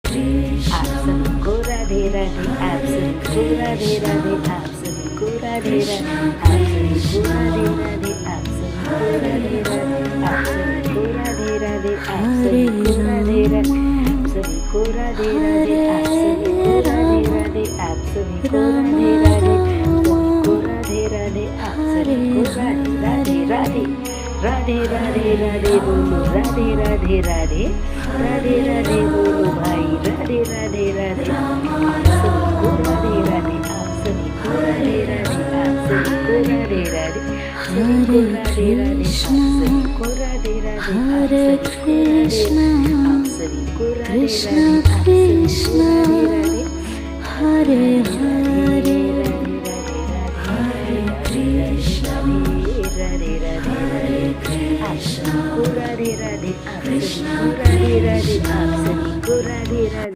आप सभी को राधे राधे। आप सभी को राधे राधे। आप सभी को राधे राधे। आप सभी को राधे राधे। आप सभी को राधे राधे। आप सभी को राधे राधे। आप सभी को राधे राधे। सभी को राधे राधे। आप सभी को राधे राधे। आप सभी को राधे राधे। सभी को राधे राधे। आप सभी को राधे राधे राधे। राधे राधे राधे बोलो राधे राधे राधे। राधे राधे बोलो भाई राधे राधे राधे। आप सभी को राधे राधे। आप सभी को राधे राधे। आप सभी को राधे राधे। सभी को राधे राधे। सभी को राधे राधे। हरे कृष्णा आप सभी को राधे कृष्णा राधे। कृष्णा हरे हरे हरे कृष्णा राधे राधे राधे। आप सभी को राधे राधे। आप सभी को राधे राधे। आप सभी को राधे राधे।